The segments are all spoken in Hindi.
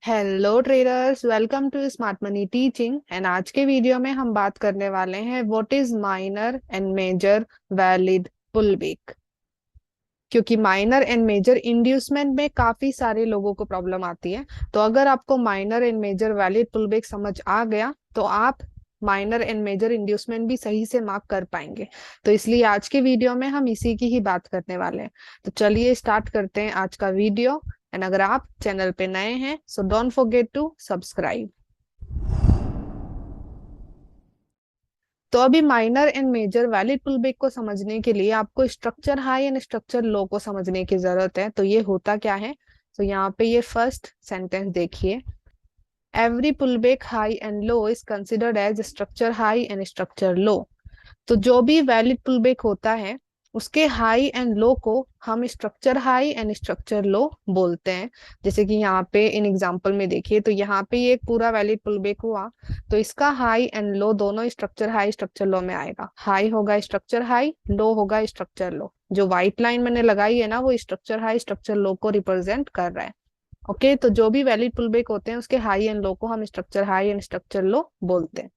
Hello traders, welcome to smart money teaching. And आज के वीडियो में हम बात करने वाले हैं what is minor and major valid pullback. क्योंकि माइनर एंड मेजर इंड्यूसमेंट में काफी सारे लोगों को प्रॉब्लम आती है। तो अगर आपको minor and major valid pullback समझ आ गया तो आप माइनर एंड मेजर इंड्यूसमेंट भी सही से मार्क कर पाएंगे। तो इसलिए आज के वीडियो में हम इसी की ही बात करने वाले हैं। तो चलिए स्टार्ट करते हैं आज का वीडियो। एंड अगर आप चैनल पे नए हैं so don't forget to subscribe. तो अभी minor and major valid pullback को समझने के लिए आपको structure high and structure low को समझने की जरूरत है। तो ये होता क्या है? तो यहाँ पे ये फर्स्ट सेंटेंस देखिए, every pullback high and low is considered as structure high and structure low. तो जो भी वैलिड पुलबैक होता है उसके हाई एंड लो को हम स्ट्रक्चर हाई एंड स्ट्रक्चर लो बोलते हैं। जैसे कि यहाँ पे इन एग्जांपल में देखिए, तो यहाँ पे ये एक पूरा वैलिड पुलबैक हुआ, तो इसका हाई एंड लो दोनों स्ट्रक्चर हाई स्ट्रक्चर लो में आएगा। हाई होगा स्ट्रक्चर हाई, लो होगा स्ट्रक्चर लो। जो व्हाइट लाइन मैंने लगाई है ना, वो स्ट्रक्चर हाई स्ट्रक्चर लो को रिप्रेजेंट कर रहा है। ओके, तो जो भी वैलिड पुलबैक होते हैं उसके हाई एंड लो को हम स्ट्रक्चर हाई एंड स्ट्रक्चर लो बोलते हैं।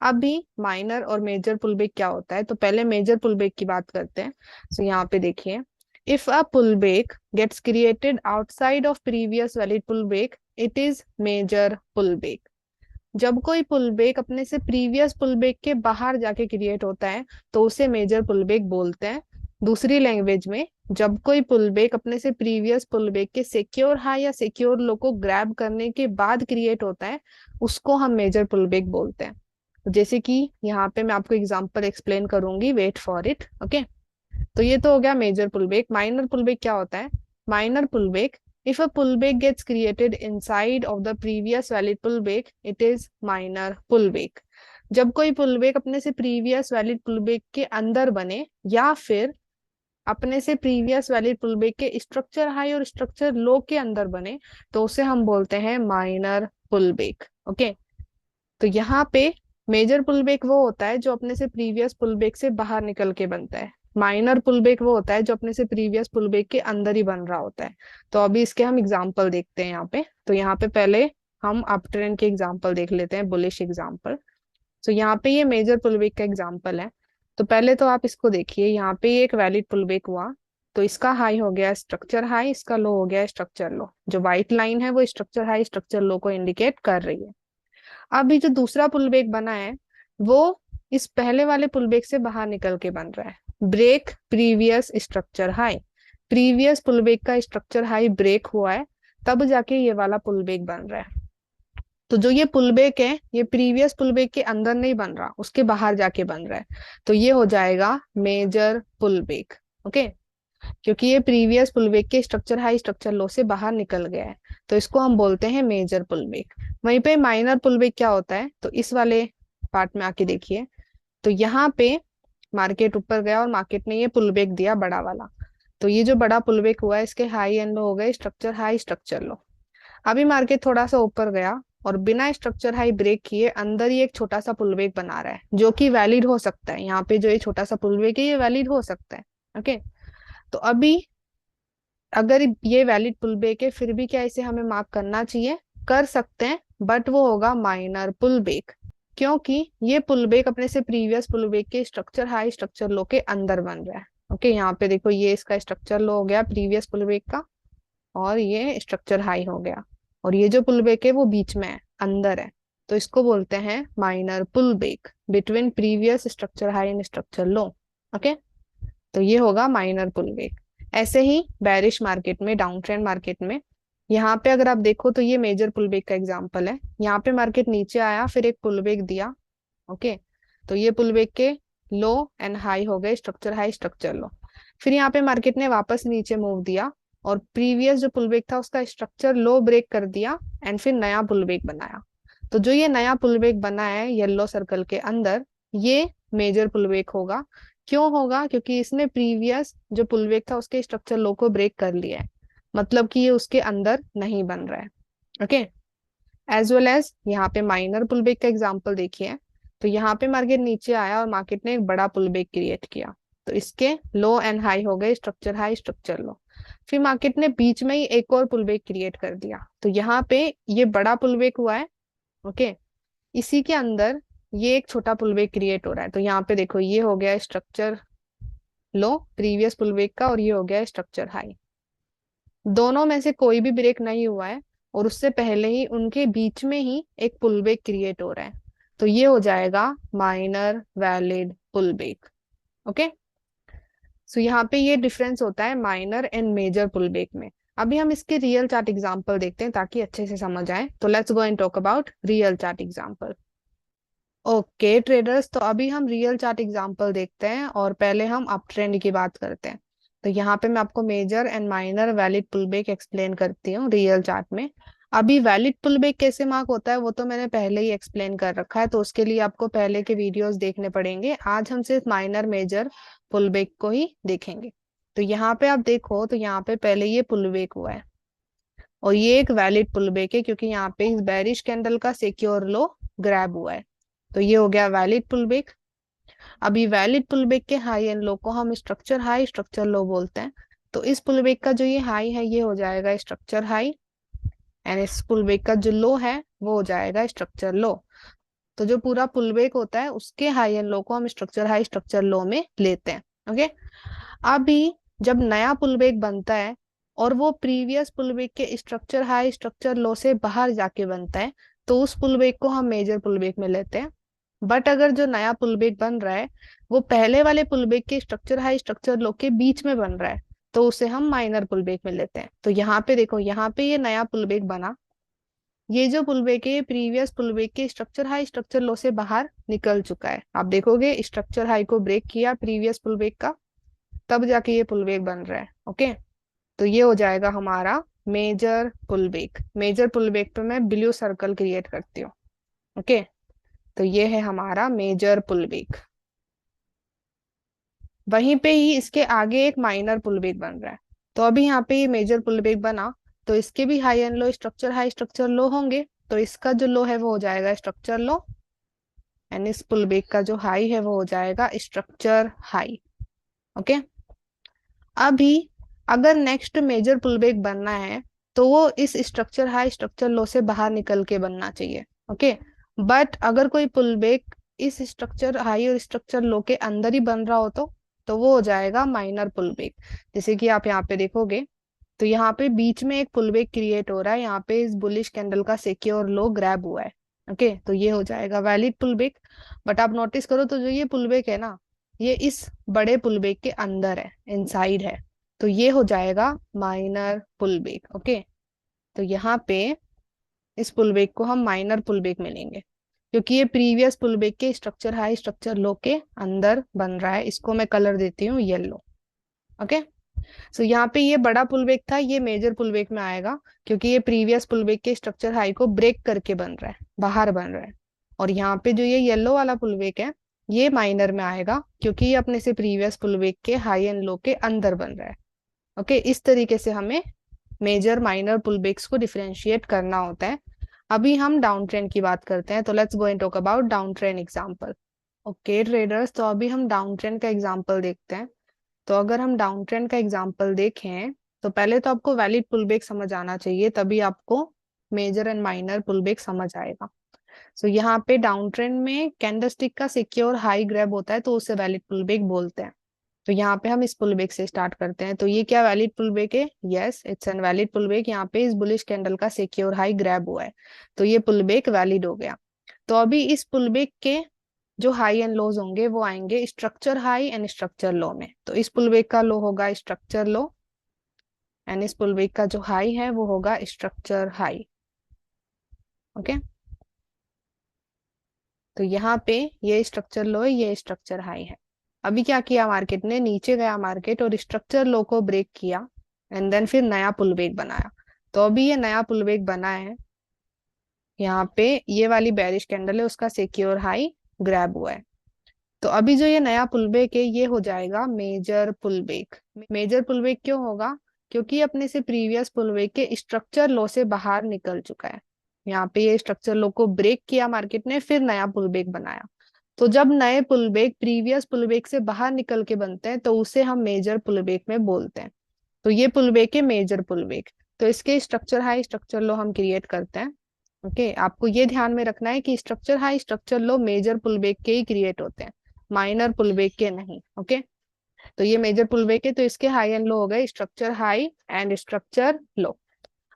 अभी माइनर और मेजर पुलबैक क्या होता है, तो पहले मेजर पुलबैक की बात करते हैं। तो यहाँ पे देखिए, if a pullback gets created outside of previous valid pullback it is major pullback. जब कोई पुलबैक अपने से प्रीवियस पुलबैक के बाहर जाके क्रिएट होता है तो उसे मेजर पुलबैक बोलते हैं। दूसरी लैंग्वेज में, जब कोई पुलबैक अपने से प्रीवियस पुलबैक के सिक्योर हाई या सिक्योर लो को ग्रैब करने के बाद क्रिएट होता है उसको हम मेजर पुलबैक बोलते हैं। जैसे कि यहाँ पे मैं आपको एग्जांपल एक्सप्लेन करूंगी, वेट फॉर इट। ओके, तो ये तो हो गया मेजर पुलबैक। माइनर पुलबैक क्या होता है? Minor pullback, if a pullback gets created inside of the previous valid pullback it is minor pullback। जब कोई पुलबैक अपने से प्रीवियस वैलिड पुलबैक के अंदर बने या फिर अपने से प्रीवियस वैलिड पुलबैक के स्ट्रक्चर हाई और स्ट्रक्चर लो के अंदर बने तो उसे हम बोलते हैं माइनर पुलबैक। ओके, तो यहाँ पे मेजर पुलबैक वो होता है जो अपने से प्रीवियस पुलबैक से बाहर निकल के बनता है। माइनर पुलबैक वो होता है जो अपने से प्रीवियस पुलबैक के अंदर ही बन रहा होता है। तो अभी इसके हम एग्जांपल देखते हैं यहाँ पे। तो यहाँ पे पहले हम अप ट्रेंड के एग्जांपल देख लेते हैं, बुलिश एग्जांपल। तो यहाँ पे ये मेजर पुलबैक का एग्जांपल है। तो पहले तो आप इसको देखिए, यहाँ पे ये एक वैलिड पुलबैक हुआ, तो इसका हाई हो गया स्ट्रक्चर हाई, इसका लो हो गया स्ट्रक्चर लो। जो व्हाइट लाइन है वो स्ट्रक्चर हाई स्ट्रक्चर लो को इंडिकेट कर रही है। अभी जो दूसरा पुलबैक बना है वो इस पहले वाले पुलबैक से बाहर निकल के बन रहा है। Break previous structure high, previous pullback का स्ट्रक्चर हाई ब्रेक हुआ है तब जाके ये वाला पुलबैक बन रहा है। तो जो ये पुलबैक है ये प्रीवियस पुलबैक के अंदर नहीं बन रहा, उसके बाहर जाके बन रहा है। तो ये हो जाएगा मेजर पुलबैक। ओके, क्योंकि ये प्रीवियस पुलबैक के स्ट्रक्चर हाई स्ट्रक्चर लो से बाहर निकल गया है तो इसको हम बोलते हैं मेजर पुलबैक। वहीं पे माइनर पुलबैक क्या होता है, तो इस वाले पार्ट में आके देखिए। तो यहाँ पे मार्केट ऊपर गया और मार्केट ने ये पुलबैक दिया बड़ा वाला, तो ये जो बड़ा पुलबैक हुआ है इसके हाई एंड लो हो गए स्ट्रक्चर हाई स्ट्रक्चर लो। अभी मार्केट थोड़ा सा ऊपर गया और बिना स्ट्रक्चर हाई ब्रेक किए अंदर ही एक छोटा सा पुलबैक बना रहा है जो कि वैलिड हो सकता है। यहाँ पे जो ये छोटा सा पुलबैक है ये वैलिड हो सकता है। ओके, तो अभी अगर ये वैलिड पुलबैक है फिर भी क्या इसे हमें मार्क करना चाहिए? कर सकते हैं, बट वो होगा माइनर पुलबैक, क्योंकि ये पुलबैक अपने से प्रीवियस पुलबैक के स्ट्रक्चर हाई स्ट्रक्चर लो के अंदर बन रहा है। ओके, यहाँ पे देखो ये इसका स्ट्रक्चर लो हो गया प्रीवियस पुलबैक का, और ये स्ट्रक्चर हाई हो गया, और ये जो पुलबैक है वो बीच में है, अंदर है। तो इसको बोलते हैं minor pullback between previous structure high and structure low. Okay, तो ये होगा माइनर पुलबैक। ऐसे ही बैरिश मार्केट में, डाउन ट्रेंड मार्केट में, यहाँ पे अगर आप देखो तो ये मेजर पुलबैक का एग्जांपल है। यहाँ पे मार्केट नीचे आया फिर एक पुलबैक दिया। ओके, तो ये पुलबैक के लो एंड हाई हो गए स्ट्रक्चर हाई स्ट्रक्चर लो। फिर यहाँ पे मार्केट ने वापस नीचे मूव दिया और प्रीवियस जो पुलबैक था उसका स्ट्रक्चर लो ब्रेक कर दिया एंड फिर नया पुलबैक बनाया। तो जो ये नया पुलबैक बना है येलो सर्कल के अंदर, ये मेजर पुलबैक होगा। क्यों होगा? क्योंकि इसने प्रीवियस जो पुलबैक था उसके स्ट्रक्चर लो को ब्रेक कर लिया है, मतलब कि ये उसके अंदर नहीं बन रहा है। ओके, एज वेल एज यहाँ पे माइनर पुलबैक का एग्जांपल देखिए। तो यहाँ पे मार्केट नीचे आया और मार्केट ने एक बड़ा पुलबैक क्रिएट किया, तो इसके लो एंड हाई हो गए स्ट्रक्चर हाई स्ट्रक्चर लो। फिर मार्केट ने बीच में ही एक और पुल बैक क्रिएट कर दिया, तो यहाँ पे ये बड़ा पुल बैक हुआ है। ओके, इसी के अंदर ये एक छोटा पुल बैक क्रिएट हो रहा है। तो यहाँ पे देखो, ये हो गया स्ट्रक्चर लो प्रीवियस पुल बैक का, और ये हो गया स्ट्रक्चर हाई। दोनों में से कोई भी ब्रेक नहीं हुआ है, और उससे पहले ही उनके बीच में ही एक पुल बैक क्रिएट हो रहा है। तो ये हो जाएगा माइनर वैलिड पुल बैक। ओके, सो यहाँ पे ये डिफरेंस होता है minor and major pull back में। अभी हम इसके रियल चार्ट एग्जांपल देखते हैं ताकि अच्छे से समझ आए। तो let's go and talk about real chart example. Okay traders, तो अभी हम रियल चार्ट एग्जांपल देखते हैं, और पहले हम अप ट्रेंड की बात करते हैं। तो यहाँ पे मैं आपको major and minor valid pull back explain करती हूँ रियल चार्ट में। अभी वैलिड पुल बैक कैसे मार्क होता है वो तो मैंने पहले ही एक्सप्लेन कर रखा है, तो उसके लिए आपको पहले के वीडियोस देखने पड़ेंगे। आज हम सिर्फ माइनर मेजर पुल बैक को ही देखेंगे। तो यहाँ पे आप देखो, तो यहाँ पे पहले ये पुल बैक हुआ है, और ये एक वैलिड पुल बैक है क्योंकि यहाँ पे इस बेरिश कैंडल का सिक्योर लो ग्रैब हुआ है। तो ये हो गया वैलिड पुल बैक। अभी वैलिड पुल बैक के हाई एंड लो को हम स्ट्रक्चर हाई स्ट्रक्चर लो बोलते हैं। तो इस पुल बैक का जो ये हाई है ये हो जाएगा स्ट्रक्चर हाई, एंड इस पुल बैक का जो लो है वो हो जाएगा स्ट्रक्चर लो। तो जो पूरा पुल बैक होता है उसके हाई एंड लो को हम स्ट्रक्चर हाई स्ट्रक्चर लो में लेते हैं। ओके, अभी जब नया पुल बैक बनता है और वो प्रीवियस पुल बैक के स्ट्रक्चर हाई स्ट्रक्चर लो से बाहर जाके बनता है, तो उस पुल बैक को हम मेजर पुल बैक में लेते हैं। बट अगर जो नया पुल बैक बन रहा है वो पहले वाले पुल बैक के स्ट्रक्चर हाई स्ट्रक्चर लो के बीच में बन रहा है, तो उसे हम माइनर पुल बैक में लेते हैं। तो यहाँ पे देखो, यहाँ पे ये नया पुल बैक बना, ये जो पुल बैक है प्रीवियस पुल बैक के स्ट्रक्चर हाई स्ट्रक्चर लो से बाहर निकल चुका है। आप देखोगे स्ट्रक्चर हाई को ब्रेक किया प्रीवियस पुल बैक का, तब जाके ये पुल बैक बन रहा है। ओके, तो ये हो जाएगा हमारा major pull back. Major pull back पे मैं ब्लू सर्कल क्रिएट करती हूँ। ओके, तो ये है हमारा मेजर पुल बैक। वहीं पे ही इसके आगे एक माइनर पुल बैक बन रहा है। तो अभी यहाँ पे ये मेजर पुल बैक बना, तो इसके भी high and low structure high structure low होंगे। तो इसका जो लो है वो हो जाएगा स्ट्रक्चर लो, एंड इस पुल बैक का जो हाई है वो हो जाएगा स्ट्रक्चर हाई। ओके, अभी अगर नेक्स्ट मेजर पुल बैक बनना है तो वो इस स्ट्रक्चर हाई स्ट्रक्चर लो से बाहर निकल के बनना चाहिए। ओके, बट अगर कोई पुल बैक इस स्ट्रक्चर हाई और स्ट्रक्चर लो के अंदर ही बन रहा हो तो वो हो जाएगा माइनर पुल बैक। जैसे कि आप यहाँ पे देखोगे, तो यहाँ पे बीच में एक पुल बैक क्रिएट हो रहा है, यहाँ पे इस बुलिश कैंडल का सिक्योर लो ग्रैब हुआ है। ओके, तो ये हो जाएगा वैलिड पुल बैक। बट आप नोटिस करो, तो जो ये पुल बैक है ना, ये इस बड़े पुल बैक के अंदर है, इनसाइड है, तो ये हो जाएगा माइनर पुल बैक। ओके, तो यहाँ पे इस पुल बैक को हम माइनर पुल बैक में लेंगे क्योंकि ये प्रीवियस पुल बैक के स्ट्रक्चर हाई स्ट्रक्चर लो के अंदर बन रहा है। इसको मैं कलर देती हूँ येलो। ओके, सो यहाँ पे ये बड़ा पुल बैक था, ये मेजर पुल बैक में आएगा क्योंकि ये प्रीवियस पुल बैक के स्ट्रक्चर हाई को ब्रेक करके बन रहा है, बाहर बन रहा है। और यहाँ पे जो ये येलो वाला पुल बैक है ये माइनर में आएगा क्योंकि ये अपने से प्रीवियस पुल बैक के हाई एंड लो के अंदर बन रहा है। ओके, इस तरीके से हमें मेजर माइनर पुल बैक्स को डिफरेंशिएट करना होता है। अभी हम डाउन ट्रेंड की बात करते हैं, तो let's go and talk about down trend example. Okay traders, तो अभी हम डाउन ट्रेंड का एग्जांपल देखते हैं। तो अगर हम डाउन ट्रेंड का एग्जांपल देखें, तो पहले तो आपको वैलिड पुल बैक समझ आना चाहिए, तभी आपको major and minor pullback समझ आएगा। सो यहाँ पे डाउन ट्रेंड में कैंडलस्टिक का सिक्योर हाई ग्रैब होता है तो उसे वैलिड पुल बैक बोलते हैं। तो यहाँ पे हम इस पुल बैक से स्टार्ट करते हैं। तो ये क्या वैलिड पुल बैक है? Yes, it's an valid pull back. यहाँ पे इस बुलिश कैंडल का सिक्योर हाई ग्रैब हुआ है, तो ये पुल बैक वैलिड हो गया। तो अभी इस पुल बैक के जो हाई एंड लोज होंगे वो आएंगे स्ट्रक्चर हाई एंड स्ट्रक्चर लो में। तो इस पुल बैक का लो होगा स्ट्रक्चर लो, एंड इस पुल बैक का जो हाई है वो होगा स्ट्रक्चर हाई। ओके, तो यहाँ पे ये स्ट्रक्चर लो है, ये स्ट्रक्चर हाई है। अभी क्या किया मार्केट ने, नीचे गया मार्केट और स्ट्रक्चर लो को ब्रेक किया, एंड देन फिर नया पुल बैक बनाया। तो अभी ये नया पुल बैक बना है, यहाँ पे ये वाली बेरिश कैंडल है उसका सिक्योर हाई ग्रैब हुआ है। तो अभी जो ये नया पुल बैक है ये हो जाएगा major pull back. Major pull back क्यों होगा? क्योंकि अपने से प्रीवियस पुल बैक के स्ट्रक्चर लो से बाहर निकल चुका है। यहाँ पे ये स्ट्रक्चर लो को ब्रेक किया मार्केट ने, फिर नया पुल बैक बनाया। तो जब नए pullback previous pullback से बाहर निकल के बनते हैं तो उसे हम मेजर पुल बैक में बोलते हैं। तो ये पुलबेक है मेजर पुलबेक। तो इसके स्ट्रक्चर हाई स्ट्रक्चर लो हम क्रिएट करते हैं। ओके, आपको ये ध्यान में रखना है कि स्ट्रक्चर हाई स्ट्रक्चर लो मेजर पुलबेक के ही क्रिएट होते हैं, माइनर पुलबेक के नहीं। ओके, तो ये मेजर पुलबेक है, तो इसके हाई एंड लो हो गए स्ट्रक्चर हाई एंड स्ट्रक्चर लो।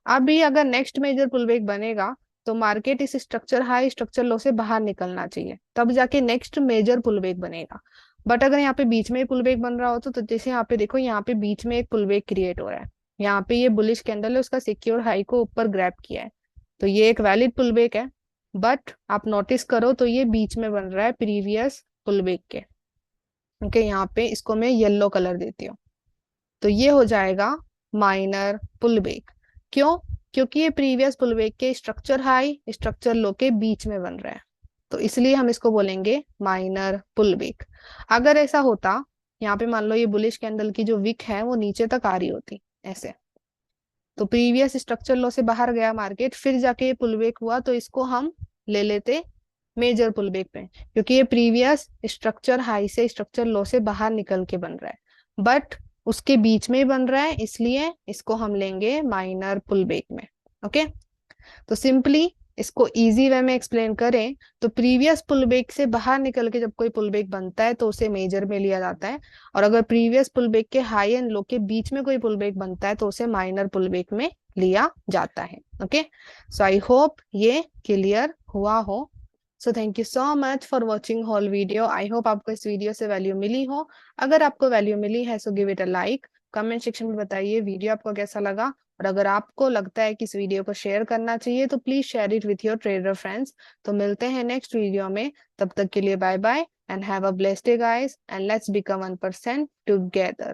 अभी अगर नेक्स्ट मेजर पुलबेक बनेगा तो मार्केट इस स्ट्रक्चर हाई स्ट्रक्चर लो से बाहर निकलना चाहिए, तब जाके नेक्स्ट मेजर पुलबेक बनेगा। बट अगर यहाँ पे बीच में ही पुलबेक बन रहा हो तो जैसे यहाँ पे देखो, यहाँ पे बीच में एक पुलबेक क्रिएट हो रहा है, यहाँ पे ये बुलिश कैंडल है, उसका सिक्योर हाई को ऊपर ग्रैब किया है, तो ये एक वैलिड पुलबेक है। बट आप नोटिस करो तो ये बीच में बन रहा है प्रीवियस पुलबेक के। ओके, यहाँ पे इसको मैं येलो कलर देती हूँ, तो ये हो जाएगा माइनर पुलबेक। क्यों? क्योंकि ये प्रीवियस पुलबेक के स्ट्रक्चर हाई स्ट्रक्चर लो के बीच में बन रहा है, तो इसलिए हम इसको बोलेंगे माइनर पुलबेक। अगर ऐसा होता, यहाँ पे मान लो ये बुलिश कैंडल की जो विक है वो नीचे तक आ रही होती ऐसे, तो प्रीवियस स्ट्रक्चर लो से बाहर गया मार्केट, फिर जाके ये पुलबेक हुआ, तो इसको हम ले लेते मेजर पुलबेक पे, क्योंकि ये प्रीवियस स्ट्रक्चर हाई से स्ट्रक्चर लो से बाहर निकल के बन रहा है, बट उसके बीच में ही बन रहा है, इसलिए इसको हम लेंगे माइनर पुलबेक में। ओके, तो सिंपली इसको इजी वे में एक्सप्लेन करें तो प्रीवियस पुलबेक से बाहर निकल के जब कोई पुलबेक बनता है तो उसे मेजर में लिया जाता है, और अगर प्रीवियस पुलबेक के हाई एंड लो के बीच में कोई पुलबेक बनता है तो उसे माइनर पुलबेक में लिया जाता है। ओके, सो आई होप ये क्लियर हुआ हो। So thank you so much for watching whole video. I hope आपको इस वीडियो से वैल्यू मिली हो। अगर आपको वैल्यू मिली है so give it a like, comment section में बताइए वीडियो आपको कैसा लगा, और अगर आपको लगता है कि इस वीडियो को शेयर करना चाहिए तो please share it with your trader friends. तो मिलते हैं नेक्स्ट वीडियो में, तब तक के लिए bye bye and have a blessed day guys, and let's become 1% together.